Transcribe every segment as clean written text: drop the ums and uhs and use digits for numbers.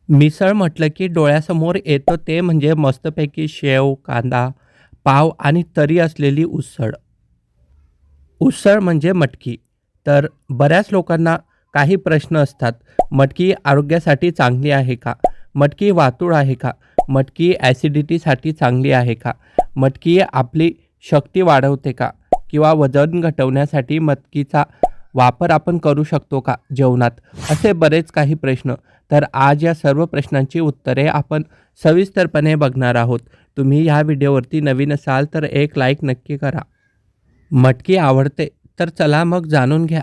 मिसळ म्हटलं की डोळ्यासमोर येतं ते म्हणजे मस्तपैकी शेव, कांदा, पाव आणि तरी असलेली उसळ. उसळ म्हणजे मटकी. तर बऱ्याच लोकांना काही प्रश्न असतात. मटकी आरोग्यासाठी चांगली आहे का? मटकी वातुळ आहे का? मटकी ॲसिडिटीसाठी चांगली आहे का? मटकी आपली शक्ती वाढवते का? किंवा वजन घटवण्यासाठी मटकीचा वापर आपण करू शकतो का जेवणात? असे बरेच काही प्रश्न. तर आज या सर्व प्रश्नांची उत्तरे आपण सविस्तरपणे बघणार आहोत. तुम्ही ह्या व्हिडिओवरती नवीन असाल तर एक लाईक नक्की करा. मटकी आवडते तर चला मग जाणून घ्या.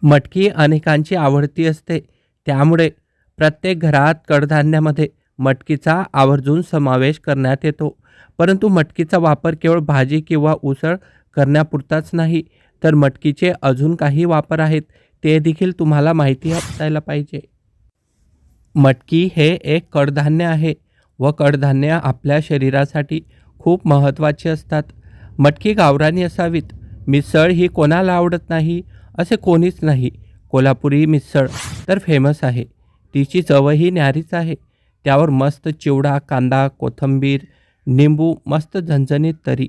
मटकी अनेकांची आवडती असते, त्यामुळे प्रत्येक घरात कडधान्यामध्ये मटकीचा आवर्जून समावेश करण्यात येतो. परंतु मटकीचा वापर केवळ भाजी किंवा उसळ करण्यापुरताच नाही, तर मटकीचे अजून काही वापर आहेत, ते देखील तुम्हाला माहिती असायला पाहिजे. मटकी हे एक कडधान्य आहे व कडधान्य आपल्या शरीरासाठी खूप महत्त्वाची असतात. मटकी गावरानी असावीत. मिसळ ही कोणाला आवडत नाही असे कोणीच नाही. कोल्हापुरी मिसळ तर फेमस आहे. तिची चवही न्यारीच आहे. त्यावर मस्त चिवडा, कांदा, कोथिंबीर, निंबू, मस्त झणझणीत तरी,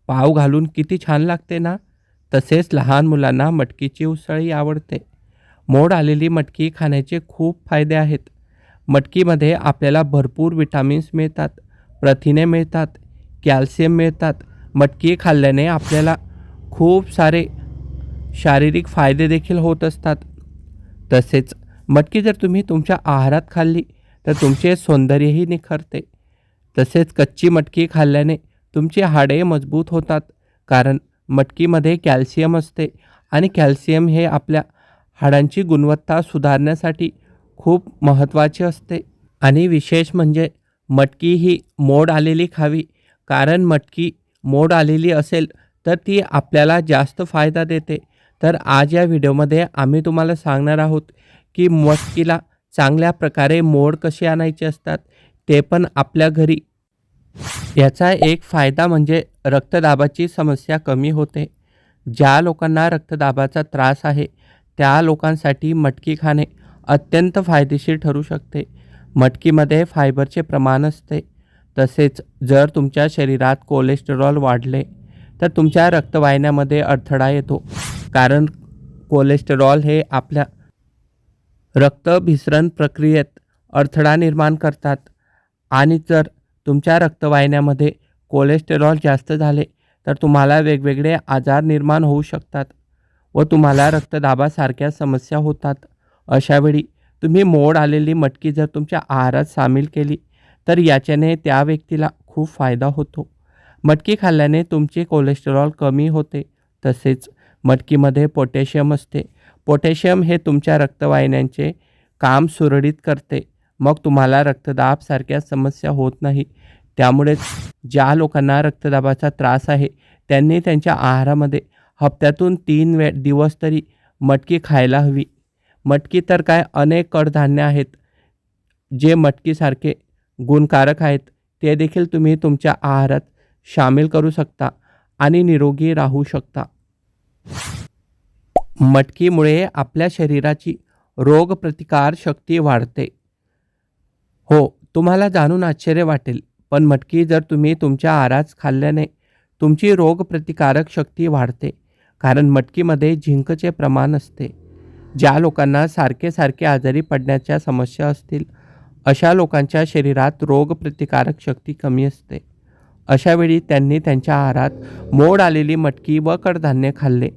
पाव घालून किती छान लागते ना. तसेच लहान मुलांना मटकीची उसळही आवडते. मोड आलेली मटकी खाण्याचे खूप फायदे आहेत. मटकीमध्ये आपल्याला भरपूर विटामिन्स मिळतात, प्रथिने मिळतात, कॅल्शियम मिळतात. मटकी खाल्ल्याने आपल्याला खूप सारे शारीरिक फायदे देखील होत असतात. तसेच मटकी जर तुम्ही तुमच्या आहारात खाल्ली तर तुमचे सौंदर्यही निखरते. तसेच कच्ची मटकी खाल्ल्याने तुमची हाडे मजबूत होतात, कारण मटकीमध्ये कॅल्शियम असते आणि कॅल्शियम हे आपल्या हाडांची गुणवत्ता सुधारण्यासाठी खूप महत्त्वाचे असते. आणि विशेष म्हणजे मटकी ही मोड आलेली खावी, कारण मटकी मोड आलेली असेल तर ती आपल्याला जास्त फायदा देते. तर आज या व्हिडिओमध्ये आम्ही तुम्हाला सांगणार आहोत की मटकीला चांगल्या प्रकारे मोड कसे आणायचे असतात, ते पण आपल्या घरी. याचा एक फायदा म्हणजे रक्तदाबाची समस्या कमी होते. ज्या लोकांना रक्तदाबाचा त्रास आहे त्या लोकांसाठी मटकी खाणे अत्यंत फायदेशीर ठरू शकते. मटकीमध्ये फायबरचे प्रमाण असते. तसेच जर तुमच्या शरीरात कोलेस्टेरॉल वाढले तर तुमच्या रक्तवाहिन्यामध्ये अडथळा येतो, कारण कोलेस्टेरॉल हे आपल्या रक्तभिसरण प्रक्रियेत अडथळा निर्माण करतात. आणि जर तुमच्या रक्तवाहिन्यामध्ये कोलेस्टेरॉल जास्त झाले तर तुम्हाला वेगवेगळे आजार निर्माण होऊ शकतात व तुम्हाला रक्तदाबासारख्या समस्या होतात. अशावेळी तुम्ही मोड आलेली मटकी जर तुमच्या आहारात सामील केली तर याच्याने त्या व्यक्तीला खूप फायदा होतो. मटकी खाल्ल्याने तुमचे कोलेस्टेरॉल कमी होते. तसेच मटकीमध्ये पोटॅशियम असते. पोटॅशियम हे तुमच्या रक्तवाहिन्यांचे काम सुरळीत करते. मग तुम्हाला रक्तदाबासारख्या समस्या होत नाही. त्यामुळेच ज्या लोकांना रक्तदाबाचा त्रास आहे त्यांनी त्यांच्या आहारामध्ये हप्त्यातून 3 दिवस तरी मटकी खायला हवी. मटकी तर काय, अनेक कडधान्य आहेत जे मटकीसारखे गुणकारक आहेत, ते देखील तुम्ही तुमच्या आहारात शामील करू शकता आणि निरोगी राहू शकता. मटकीमुळे आपल्या शरीराची रोगप्रतिकार शक्ती वाढते. हो, तुम्हाला जाणून आश्चर्य वाटेल, पण मटकी जर तुम्ही तुमच्या आहारात खाल्ल्याने तुमची रोगप्रतिकारक शक्ती वाढते, कारण मटकीमध्ये झिंकचे प्रमाण असते. ज्या लोकांना सारखे सारखे आजारी पडण्याच्या समस्या असतील, अशा लोकांच्या शरीरात रोगप्रतिकारक शक्ती कमी असते. अशावेळी त्यांनी त्यांच्या आहारात मोड आलेली मटकी व कडधान्य खाल्ले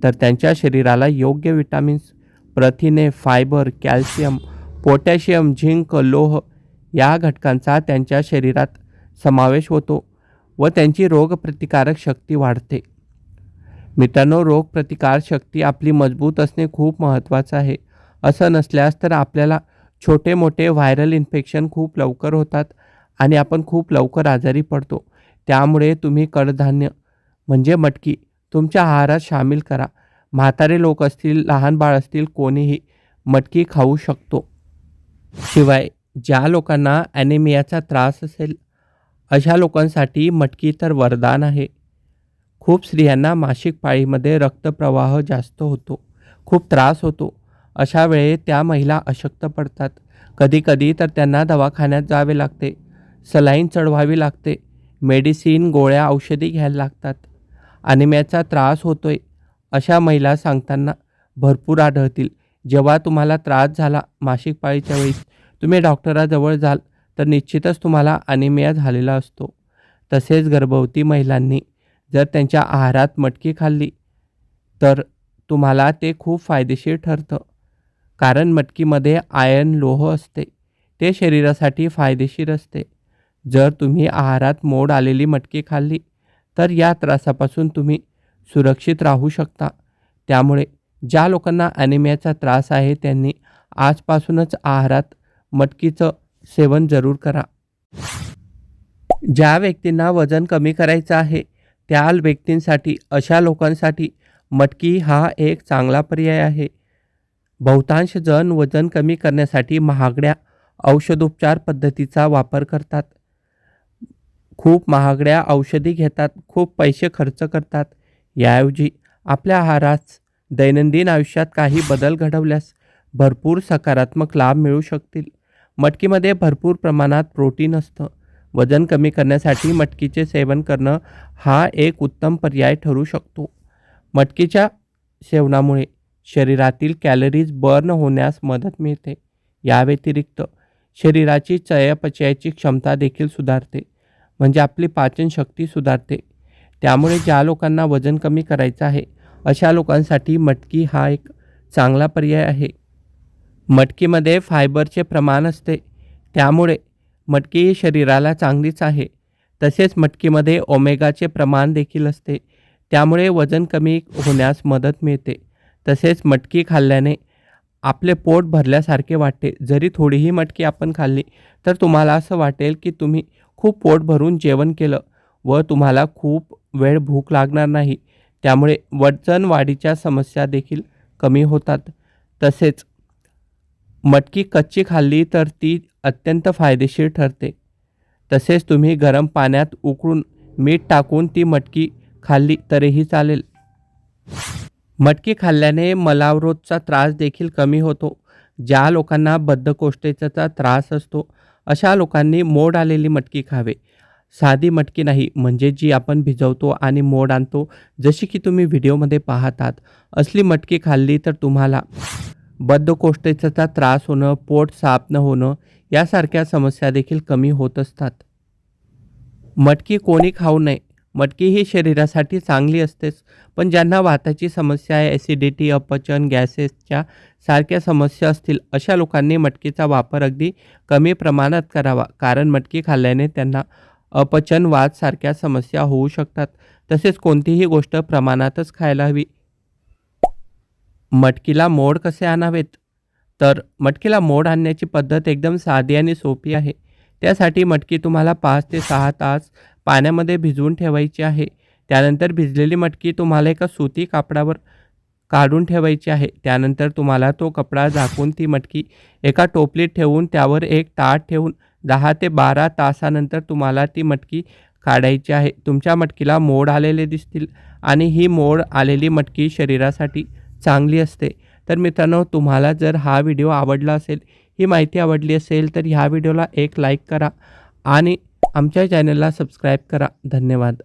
तर त्यांच्या शरीराला योग्य विटामिन्स, प्रथिने, फायबर, कॅल्शियम, पोटॅशियम, झिंक, लोह या घटकांचा त्यांच्या शरीरात समावेश होतो व त्यांची रोगप्रतिकारक शक्ती वाढते. मित्रांनो, रोगप्रतिकार शक्ती आपली मजबूत असणे खूप महत्त्वाचं आहे. असं नसल्यास तर आपल्याला छोटे मोठे व्हायरल इन्फेक्शन खूप लवकर होतात आणि आपण खूप लवकर आजारी पडतो. त्यामुळे तुम्ही कडधान्य म्हणजे मटकी तुमच्या आहारात सामील करा. म्हातारे लोक असतील, लहान बाळ असतील, कोणीही मटकी खाऊ शकतो. शिवाय ज्या लोकांना ॲनिमियाचा त्रास असेल अशा लोकांसाठी मटकी तर वरदान आहे. खूप स्त्रियांना मासिक पाळीमध्ये रक्तप्रवाह जास्त होतो, खूप त्रास होतो. अशा वेळी त्या महिला अशक्त पडतात. कधीकधी तर त्यांना दवाखान्यात जावे लागते, सलाईन चढवावी लागते, मेडिसिन, गोळ्या, औषधी घ्यायला लागतात. अनिमियाचा त्रास होतोय अशा महिला सांगताना भरपूर आढळतील. जेव्हा तुम्हाला त्रास झाला मासिक पाळीच्या वेळेस तुम्ही डॉक्टराजवळ जाल तर निश्चितच तुम्हाला अनिमिया झालेला असतो. तसेच गर्भवती महिलांनी जर त्यांच्या आहारात मटकी खाल्ली तर तुम्हाला ते खूप फायदेशीर ठरतं. कारण मटकीमध्ये आयर्न लोह असते, ते शरीरासाठी फायदेशीर असते. जर तुम्ही आहारात मोड आलेली मटकी खाल्ली तर या त्रासापासून तुम्ही सुरक्षित राहू शकता. त्यामुळे ज्या लोकांना ॲनिमियाचा त्रास आहे त्यांनी आजपासूनच आहारात मटकीचं सेवन जरूर करा. ज्या व्यक्तींना वजन कमी करायचं आहे त्या व्यक्तींसाठी, अशा लोकांसाठी मटकी हा एक चांगला पर्याय आहे. बहुतांश जण वजन कमी करण्यासाठी महागड्या औषधोपचार पद्धतीचा वापर करतात. खूप महागड्या औषधी घेतात, खूप पैसे खर्च करतात. याऐवजी आपल्या आहारात दैनंदिन आयुष्यात काही बदल घडवल्यास भरपूर सकारात्मक लाभ मिळू शकतील. मटकीमध्ये भरपूर प्रमाणात प्रोटीन असतं. वजन कमी करण्यासाठी मटकीचे सेवन करणं हा एक उत्तम पर्याय ठरू शकतो. मटकीच्या सेवनामुळे शरीरातील कॅलरीज बर्न होण्यास मदत मिळते. या व्यतिरिक्त शरीराची चयापचयाची क्षमता देखील सुधारते, म्हणजे आपली पाचनशक्ती सुधारते. त्यामुळे ज्या लोकांना वजन कमी करायचं आहे अशा लोकांसाठी मटकी हा एक चांगला पर्याय आहे. मटकीमध्ये फायबरचे प्रमाण असते, त्यामुळे मटकी ही शरीराला चांगलीच आहे. तसेच मटकीमध्ये ओमेगाचे प्रमाण देखील असते, त्यामुळे वजन कमी होण्यास मदत मिळते. तसेच मटकी खाल्ल्याने आपले पोट भरल्यासारखे वाटते. जरी थोडीही मटकी आपण खाल्ली तर तुम्हाला असं वाटेल की तुम्ही खूप पोट भरून जेवण केलं व तुम्हाला खूप वेळ भूक लागणार नाही. त्यामुळे वजन वाढीच्या समस्या देखील कमी होतात. तसेच मटकी कच्ची खाल्ली तर ती अत्यंत फायदेशीर ठरते. तसेच तुम्ही गरम पाण्यात उकळून मीठ टाकून ती मटकी खाल्ली तरीही चालेल. मटकी खाल्ल्याने मलावरोधचा त्रास देखील कमी होतो. ज्या लोकांना बद्धकोष्ठतेचा त्रास असतो अशा लोकांनी मोड आलेली मटकी खावे. साधी मटकी नाही, म्हणजे जी आपण भिजवतो आणि मोड आणतो, जशी की तुम्ही व्हिडिओमध्ये पाहतात. असली मटकी खाल्ली तर तुम्हाला बद्धकोष्ठतेचा त्रास होणं, पोट साफ न होणं यासारख्या समस्या देखील कमी होत असतात. मटकी कोणी खाऊ नये. मटकी ही शरीरासाठी चांगली असतेच, पण ज्यांना वाताची समस्या आहे, ॲसिडिटी, अपचन, गॅसेसच्या सारख्या समस्या असतील अशा लोकांनी मटकीचा वापर अगदी कमी प्रमाणात करावा. कारण मटकी खाल्ल्याने त्यांना अपचन, वात सारख्या समस्या होऊ शकतात. तसेच कोणतीही गोष्ट प्रमाणातच खायला हवी. मटकीला मोड कसे आणावेत? तर मटकीला मोड आणण्याची पद्धत एकदम साधी आणि सोपी आहे. त्यासाठी मटकी तुम्हाला 5 ते 6 तास पाण्यामध्ये भिजवून ठेवायची आहे. त्यानंतर भिजलेली मटकी तुम्हाला एका सुती कापडावर काढून ठेवायची आहे. त्यानंतर तुम्हाला तो कपडा झाकून ती मटकी एका टोपलीत ठेवून त्यावर एक ताट ठेवून 10 ते 12 तासानंतर तुम्हाला ती मटकी काढायची आहे. तुमच्या मटकीला मोड आलेले दिसतील आणि ही मोड आलेली मटकी शरीरासाठी चांगली असते. तर मित्रांनो, तुम्हाला जर हा व्हिडिओ आवडला असेल, ही माहिती आवडली असेल तर ह्या व्हिडिओला एक लाईक करा आणि आमच्या चॅनलला सबस्क्राईब करा. धन्यवाद.